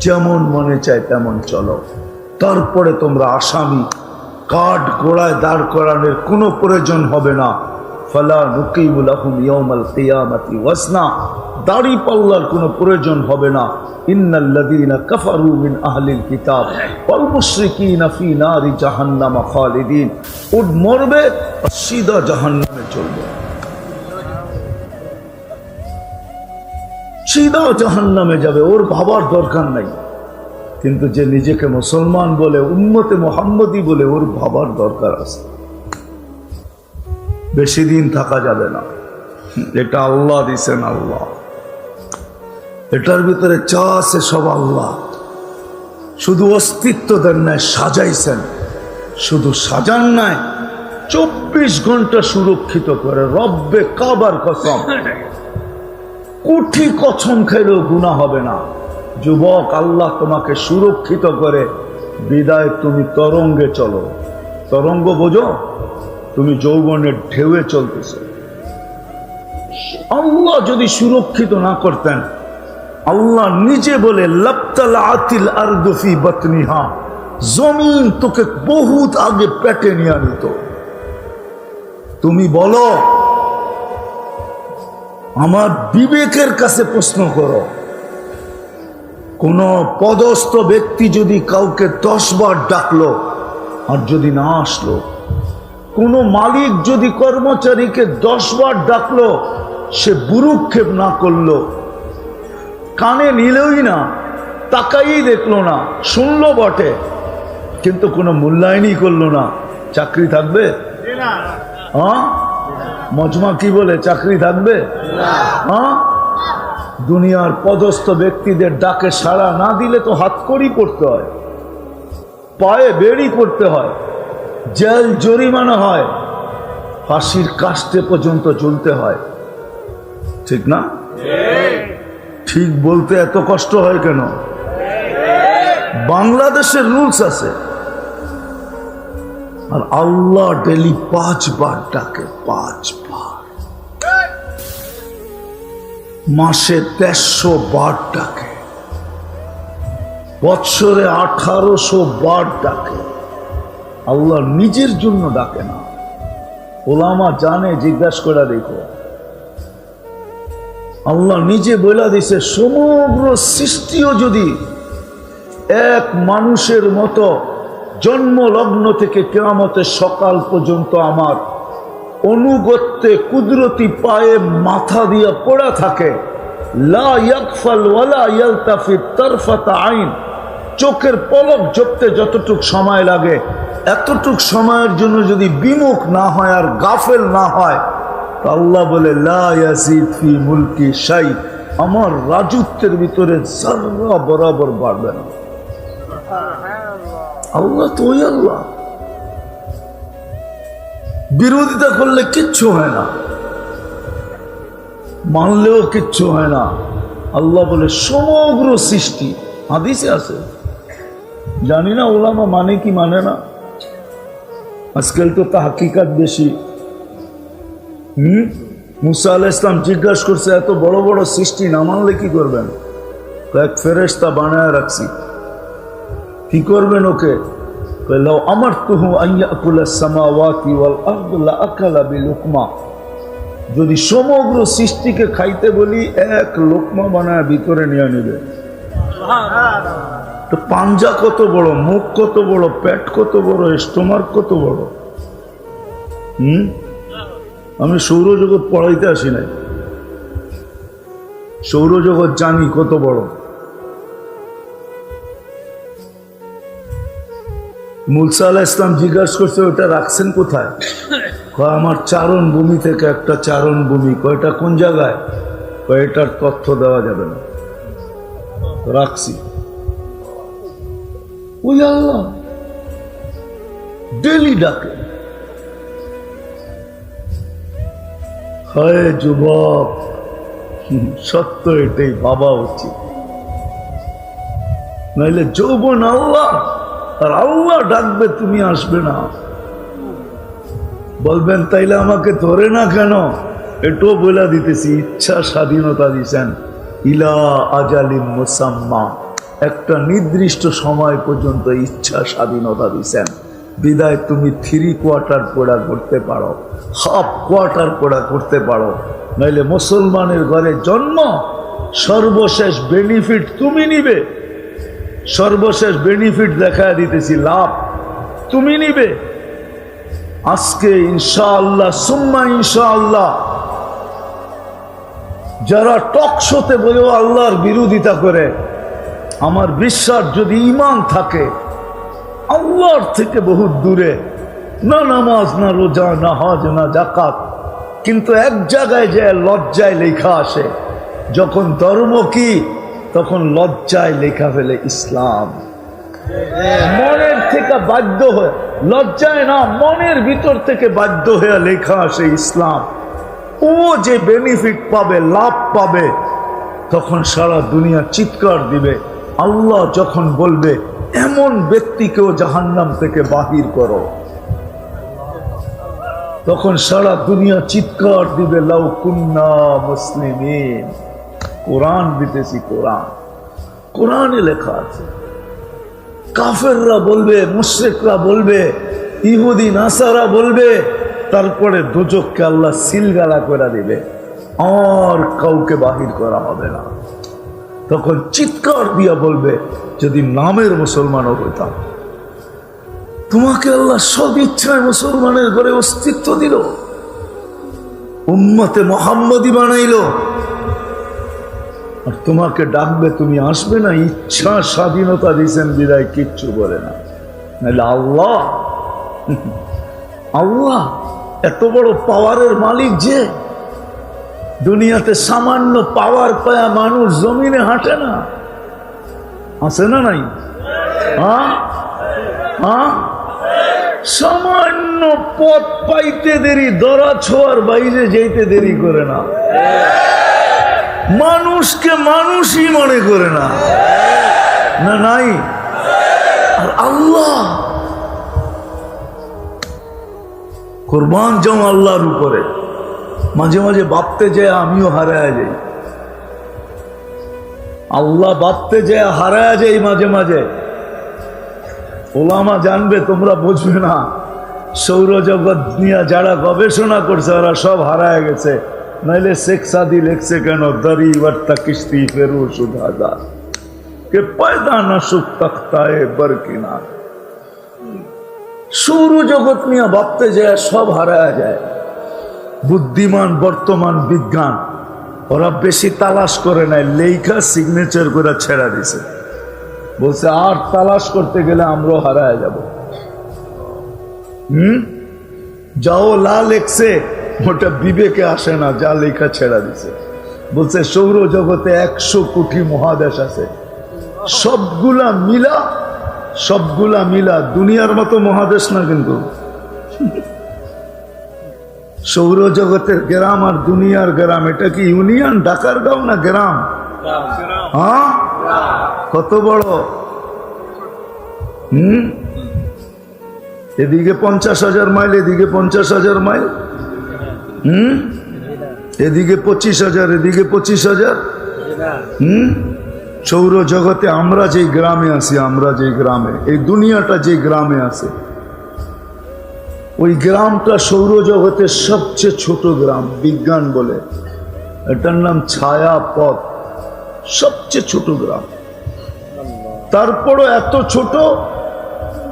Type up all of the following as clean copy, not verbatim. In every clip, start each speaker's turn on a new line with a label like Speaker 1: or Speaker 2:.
Speaker 1: যেমন মনে চায় তেমন চলো, তারপরে তোমরা আসামি কাঠ গোড়ায় দাঁড় করানোর কোনো প্রয়োজন হবে না। ফালা নুকিমু লাহুম ইয়াউমাল কিয়ামাতি ওয়াজনা, দাড়ি পাল্লার কোনো প্রয়োজন হবে না। ইন্নাল্লাযীনা কাফারু মিন আহলিল কিতাব ওয়াল মুশরিকিনা ফি নারি জাহান্নাম খালিদিন, উড মরবে সিধা জাহান্নামে চলবে, সিধা জাহান্নামে যাবে, ওর ভাবার দরকার নাই। কিন্তু যে নিজেকে মুসলমান বলে, উম্মতে মুহাম্মদী বলে, ওর ভাবার দরকার আছে। বেশি দিন থাকা যাবে না, এটা আল্লাহ দিছেন, আল্লাহ এটার ভিতরে যা আছে সব আল্লাহ, শুধু অস্তিত্ব দেন নাই, সাজাইছেন। শুধু সাজান নাই, 24 ঘন্টা সুরক্ষিত করে। রব্বে কাবার কসম, কোটি কসম খাইলেও গুনাহ হবে না। যুবক, আল্লাহ তোমাকে সুরক্ষিত করে বিদায় তুমি তরঙ্গে চলো। তরঙ্গ বোঝো? তুমি যৌবনের ঢেউয়ে চলতেছ। আল্লাহ যদি সুরক্ষিত না করতেন, আল্লাহ নিজে বলে লাবতালাআতিল আরদু ফি বাতনিহা, জমিন তোকে বহুত আগে পেটে নিয়ে নিত। তুমি বলো, আমার বিবেকের কাছে প্রশ্ন করো, কোন পদস্থ ব্যক্তি যদি কাউকে 10 বার ডাকলো আর যদি না আসলো, কোন মালিক যদি কর্মচারীকে 10 বার ডাকলো, সে বুরুক্ষেপ না করলো, কানে নিলই না, তাকাই দেখলো না, শুনলো বটে কিন্তু কোনো মূল্যায়নই করলো না, চাকরি থাকবে? হ্যাঁ, মজমা কি বলে, চাকরি থাকবে? হ্যাঁ, দুনিয়ার পদস্থ ব্যক্তিদের ডাকে সাড়া না দিলে তো হাতকড়ি পড়তে হয়, পায়ে বেড়ি পড়তে হয়, জেল জরিমানা হয়, ফাঁসির কাস্টে পর্যন্ত ঝুলতে হয়। ঠিক না? ঠিক বলতে এত কষ্ট হয় কেন? বাংলাদেশের রুলস আছে, আর আল্লাহ ডেলি 5 বার ডাকে, 5 বার। মাসে 1300 বার ডাকে, বৎসরে 1800 বার ডাকে। আল্লাহ নিজের জন্য ডাকে না, ওলামা জানে, জিজ্ঞাসা করে দেখো। আল্লাহ নিজে বলে দিছে, সমগ্র সৃষ্টিও যদি এক মানুষের মতো জন্ম লগ্ন থেকে কিয়ামতের সকাল পর্যন্ত আমার অনুগত্যে কুদরতি পায়ে মাথা দিয়া পড়া থাকে, লা ইয়াগফাল ওয়ালা ইয়ালতাফিত তারফাতা আইন, চোখের পলক ঝপতে যতটুক সময় লাগে, এতটুক সময়ের জন্য যদি বিমুখ না হয় আর গাফেল না হয়, আল্লাহ বলে লা ইয়াজিদ ফি মুলকি শাই, আমার রাজত্বের ভিতরে যারা বরাবর বাড়বে না। আল্লাহ তো ওই আল্লাহ, বিরোধিতা করলে কিচ্ছু হয় না, মানলেও কিচ্ছু হয় না। আল্লাহ বলে সমগ্র সৃষ্টি, হাদিসে আছে, জানি না ওলামা মানে কি মানে না, আজকাল তো তাহকিকাত বেশি। মুসা আলাইহিস সালাম জিজ্ঞাসা করছে, এত বড় বড় সৃষ্টি না মানলে কি করবেন? এক ফেরেশতা বানায় রাখছি, কি করবেন ওকে? লাউ আমারতুহু আন ইয়াকুলা সামাওয়াতি ওয়াল আরদু লাআকালা বিলুকমা, যদি সমগ্র সৃষ্টিকে খাইতে বলি, এক লোকমা বানায় ভিতরে নিয়ে নেবে। তো পাঞ্জা কত বড়, মুখ কত বড়, পেট কত বড়, স্টোমাক কত বড়। আমি সৌরজগৎ পড়াইতে আসি নাই, সৌরজগৎ জানি কত বড়। মুসা আলাইহিস সালাম জিজ্ঞাসা করছে, ওটা রাখছেন কোথায়? আমার চারণ ভূমি থেকে একটা চারণ ভূমি। কয়টা কোন জায়গায়? কয়টার তথ্য দেওয়া যাবে না, রাখছি। ওই আল্লাহ ডেলি ডাকে। হয় যুবক, সত্য এটাই ভাবা উচিত, নাইলে যৌবন আল্লাহ, আর আল্লাহ ডাকবে, তুমি আসবে না। বলবেন তাইলে আমাকে ধরে না কেন? এটাও বলে দিতেছি, ইচ্ছা স্বাধীনতা দিছেন, ইলা আজালিম মুসাম্মা, একটা নির্দিষ্ট সময় পর্যন্ত ইচ্ছা স্বাধীনতা দিচ্ছেন, বিদায় তুমি 3/4 পোড়া করতে পারো, হাফ কোয়ার্টার পোড়া করতে পারো, নইলে মুসলমানের ঘরে জন্ম, সর্বশেষ বেনিফিট তুমি নিবে। সর্বশেষ বেনিফিট দেখা দিতেছি, লাভ তুমি নিবে। আজকে ইনশাআল্লাহ সুম্মা ইনশাআল্লাহ যারা টক শোতে বলেও আল্লাহর বিরোধিতা করে, আমার বিশ্বাস যদি ঈমান থাকে আল্লাহর থেকে বহুত দূরে, না নামাজ, না রোজা, না হজ, না যাকাত, কিন্তু এক জায়গায় যে লজ্জায় লেখা আসে, যখন ধর্ম কি তখন লজ্জায় লেখা ফেলে ইসলাম। মনের থেকে বাধ্য হয়ে, লজ্জায় না, মনের ভিতর থেকে বাধ্য হয়ে লেখা আসে ইসলাম। ও যে বেনিফিট পাবে, লাভ পাবে, তখন সারা দুনিয়া চিৎকার দিবে। আল্লাহ যখন বলবে এমন ব্যক্তিকেও জাহান্নাম থেকে বাহির করো, তখন সারা দুনিয়া চিৎকার দিবে, লাউ কুন্না মুসলিমিন। কোরআন দিতেছি, কোরআন, কোরআনে লেখা আছে। কাফেররা বলবে, মুশরিকরা বলবে, ইহুদি নাসারা বলবে, তারপরে দোজখকে আল্লাহ সিলগালা করে দিবে, আর কাউকে বাহির করা হবে না। তখন চিৎকার দিয়া বলবে, যদি নামের মুসলমানও হইতাম। তোমাকে আল্লাহ সব ইচ্ছায় মুসলমানের ঘরে অস্তিত্ব দিল, উম্মতে মুহাম্মদী বানাইল, আর তোমাকে ডাকবে, তুমি আসবে না। ইচ্ছা স্বাধীনতা দিয়েছেন বিদায় কিচ্ছু বলে না। নাহলে আল্লাহ, আল্লাহ এত বড় পাওয়ারের মালিক যে দুনিয়াতে সামান্য পাওয়ার পায়া মানুষ জমিনে হাঁটে না, আছে না নাই? সামান্য পথ পাইতে দেরি, দরা ছোঁয়ার বাইরে যেতে দেরি করে না, মানুষকে মানুষই মনে করে না, না নাই? আর আল্লাহ কুরবান যাও আল্লাহর উপরে। মাঝে মাঝে ভাবতে যায় আমিও হারায় যাই, আল্লাহ ভাবতে যায় হারায় যাই মাঝে মাঝে। ওলামা জানবে, তোমরা বুঝবে না। সৌরজগৎ নিয়ে যারা গবেষণা করছে ওরা সব হারায় গেছে। নাইলে শেখ সাদি লেখছে কেন, দরি বর্তা কিস্তি ফেরু সুধাদার কে পয়দা না সুখ তখতায় বরকিনা। সৌরজগৎ নিয়ে ভাবতে যায় সব হারায় যায়। বুদ্ধিমান বর্তমান বিজ্ঞান ওরা বেশি তালাশ করে নাই, লেখা সিগনেচার করে ছেড়া দিছে, বলছে আর তালাশ করতে গেলে আমরাও হারায় যাব। যাও লা লেখছে ওটা বিবেকে আসে না, যা লেখা ছেড়া দিছে। বলছে সৌরজগতে 100 কোটি মহাদেশ আছে, সবগুলা মিলা দুনিয়ার মতো মহাদেশ না, কিন্তু সৌরজগতের গ্রাম আর দুনিয়ার গ্রাম, এটা কি ইউনিয়ন? ঢাকার গাঁও না গ্রাম? হ্যাঁ, কত বড়। এদিকে 50,000 মাইল, এদিকে 50,000 মাইল, এদিকে 25,000, এদিকে 25,000। সৌরজগতে আমরা যে গ্রামে আছি, আমরা যে গ্রামে, এই দুনিয়াটা যে গ্রামে আছে, ওই গ্রামটা সৌরজগতের সবচেয়ে ছোট গ্রাম। বিজ্ঞান বলে এটার নাম ছায়াপথ, সবচেয়ে ছোট গ্রাম। তারপরও এত ছোট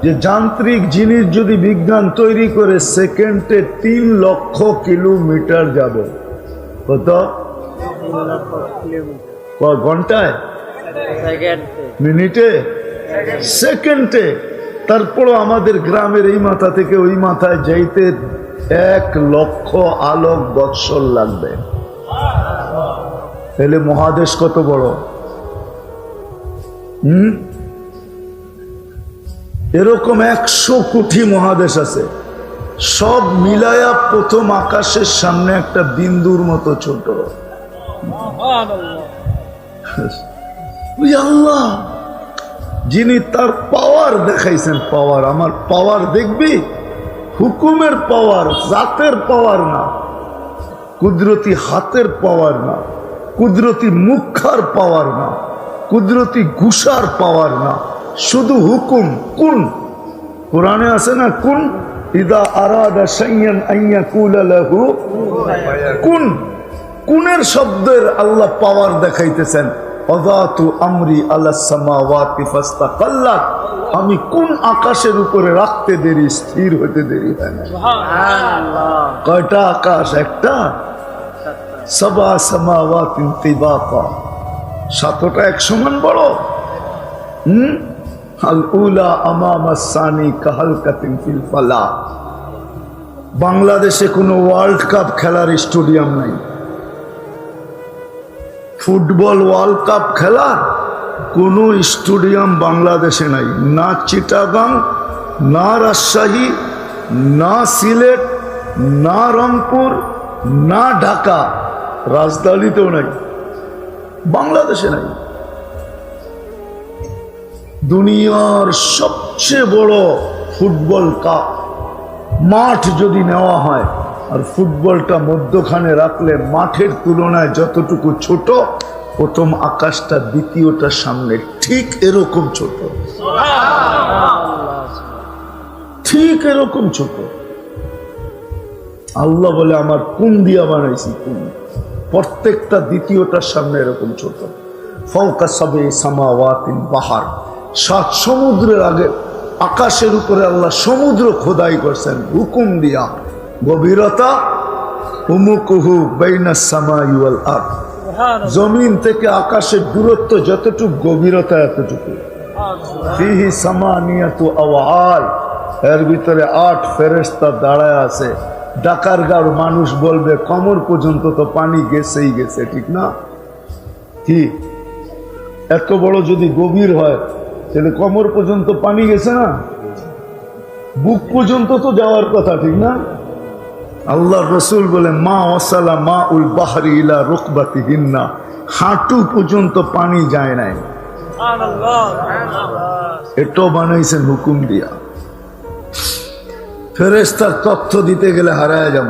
Speaker 1: যে যান্ত্রিক জিনিস যদি বিজ্ঞান তৈরি করে সেকেন্ডে 3 লক্ষ কিলোমিটার যাবে। কত? ঘন্টায়, মিনিটে, সেকেন্ডে। তারপরও আমাদের গ্রামের এই মাথা থেকে ওই মাথায় যাইতে 1 লক্ষ আলোক বৎসর লাগবে। তাহলে মহাদেশ কত বড়? এরকম 100 কোটি মহাদেশ আছে, সব মিলায়া প্রথম আকাশের সামনে একটা বিন্দুর মতো ছোট। আল্লাহ যিনি তার পাওয়ার দেখাইছেন, পাওয়ার, আমার পাওয়ার দেখবি, হুকুমের পাওয়ার, জাতের পাওয়ার না, কুদরতি হাতের পাওয়ার না, কুদরতি মুখার পাওয়ার না, কুদরতি ঘুষার পাওয়ার না, শুধু হুকুম। কুন, কোরআনে আছে না, কুন ইদা আরাদা শাইয়ান আইয়াকুলা লাহু কুন। কুনের শব্দের আল্লাহ পাওয়ার দেখাইতেছেন। ওয়াদাতু আমরি আলাস সামাওয়াতি ফাস্তাকাল্লাত, আমি কোন আকাশের উপরে রাখতে দেরি, স্থির হতে দেরি হয় না। সুবহানাল্লাহ। কয়টা আকাশ? একটা। সাবা সামাওয়াতিন তিবাকা, সাতটা এক সমান বড়। আল উলা আমামা সানি কাহালকাতিন ফিল ফালা। বাংলাদেশে কোনো ওয়ার্ল্ড কাপ খেলার স্টেডিয়াম নাই। ফুটবল ওয়ার্ল্ড কাপ খেলার কোনো স্টেডিয়াম বাংলাদেশে নাই। না চিটাগাং, না রাজশাহী, না সিলেট, না রংপুর, না ঢাকা, রাজধানীতেও নাই, বাংলাদেশে নাই। দুনিয়ার সবচেয়ে বড় ফুটবল কাপ মাঠ যদি নেওয়া হয় আর ফুটবলটা মধ্যখানে রাখলে মাঠের তুলনায় যতটুকু ছোট, প্রথম আকাশটা দ্বিতীয়টার সামনে ঠিক এরকম ছোট, ঠিক এরকম ছোট। আল্লাহ বলে আমার কোন দিয়া বানাইছি, কোন প্রত্যেকটা দ্বিতীয়টার সামনে এরকম ছোট। ফাওকা সাবে সামাওয়াতিন বাহার, 7 সমুদ্রের আগে আকাশের উপরে আল্লাহ সমুদ্র খোদাই করছেন হুকুম দিয়া। গভীরতা উমুকুহু বাইনাস সামাই ওয়াল আরদ, জমিন থেকে আকাশের দূরত্ব যতটুকু, গভীরতা এতটুকু। ফিহি সামানিয়াতু আওয়াল, এর ভিতরে 8 ফেরেশতা দাঁড়ায় আছে। ডাকার গাঁর মানুষ বলবে কোমর পর্যন্ত তো পানি গেছেই গেছে, ঠিক না? কি এত বড় যদি গভীর হয় তাহলে কোমর পর্যন্ত পানি গেছে না? বুক পর্যন্ত তো যাওয়ার কথা, ঠিক না? আল্লাহ রসুল বলে মা ওয়াসালা মা উল বাহরি ইলা রুকবাতিহিন্না, হাঁটু পর্যন্ত পানি যায় নাই। এটাও বানাইছেন হুকুম দিয়া। ফেরেশতার তথ্য দিতে গেলে হারায় যাব।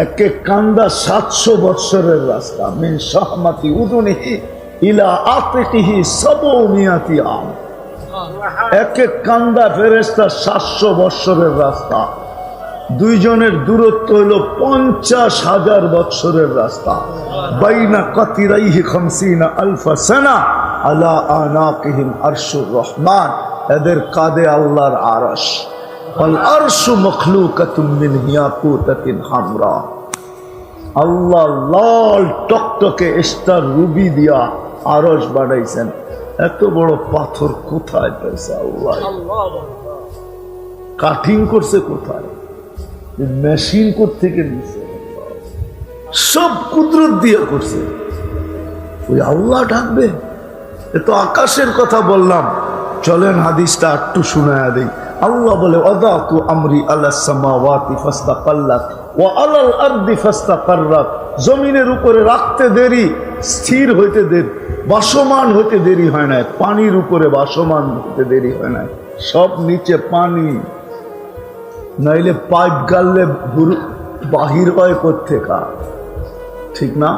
Speaker 1: এক এক কান্দা 700 বৎসরের রাস্তা। মিন শাহমাতি উদুনিহি ইলা আতিকিহি সাবউমিয়াতি আম, এক এক কান্দা ফেরেশতার 700 বৎসরের রাস্তা। দুইজনের দূরত্ব হলো 50,000 বৎসরের রাস্তা। বাইনা কাতিরাইহি 50 আলফা সানা আলা আনাকিহিম আরশুর রহমান, এদের কাঁধে আল্লাহর আরশ। ওয়াল আরশু মখলুকাতুম মিন ইয়াকুতাতিন হামরা, আল্লাহ লাল টকটকে স্টার রুবি দিয়া আরশ বানাইছেন। এত বড় পাথর কোথায় পেয়েছে আল্লাহ? কাটিং করছে কোথায়? মেশিন থেকে নিছে, সব কুদরত দিয়ে করছে। ওই আল্লাহ ডাকবে? এ তো আকাশের কথা বললাম, চলেন হাদিসটা একটু শোনায়া দেই। আল্লাহ বলে ওয়াদাতু আমরি আলাস সামাওয়াতি ফাস্তাকাল্লাত ওয়া আলাল আরদি ফাস্তাকাররাত, জমিনের উপরে রাখতে দেরি, স্থির হইতে দেরি, বাসমান হইতে দেরি হয় না। পানির উপরে বাসমান হইতে দেরি হয় না, সব নিচে পানি। নাইলে পাইপ গাললে বাহির হয় কোত্থেকা, ঠিক না?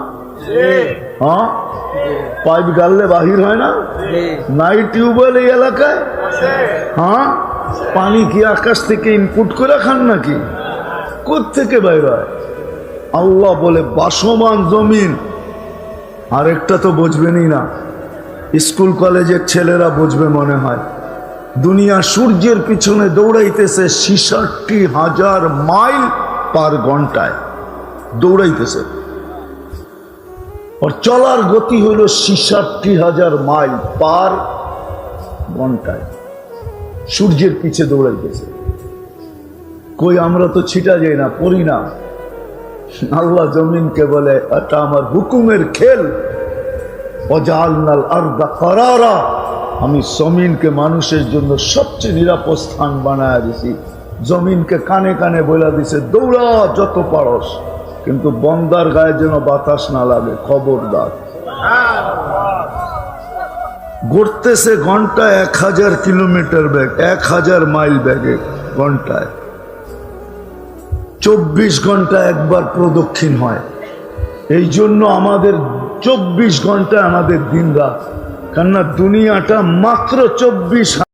Speaker 1: হ্যাঁ, পাইপ গাললে বাহির হয় না? নাই টিউবওয়েল এই এলাকায়? হ্যাঁ, পানি কি আকাশ থেকে ইনপুট করে খান নাকি? কোত্থেকে বাইর হয়? আল্লাহ বলে বাসমান জমিন। আরেকটা তো বুঝবেনই না, স্কুল কলেজের ছেলেরা বুঝবে মনে হয়। দুনিয়া সূর্যের পিছনে দৌড়াইতেছে 66,000 মাইল পার ঘন্টায় দৌড়াইতেছে, আর চলার গতি হলো 66,000 মাইল পার ঘন্টায়। সূর্যের পিছে দৌড়াইতেছে। কই আমরা তো ছিটা যাই না, পড়ি না। আল্লাহ জমিনকে বলে এটা আমার হুকুমের খেল। ওয়াজআলনাল আরদা কারারা, আমি জমিনকে মানুষের জন্য সবচেয়ে নিরাপদ স্থান বানায় দিছি। জমিনকে কানে কানে বলে দিছে দৌড়া যত পারস, কিন্তু বন্দার গায়ে যেন বাতাস না লাগে, খবরদার। ঘুরতেছে ঘন্টায় 1000 কিলোমিটার বেগ, 1000 মাইল বেগে ঘন্টায়। 24 ঘন্টা একবার প্রদক্ষিণ হয়। এই জন্য আমাদের 24 ঘন্টা আমাদের দিন রাত, কেননা দুনিয়াটা মাত্র 24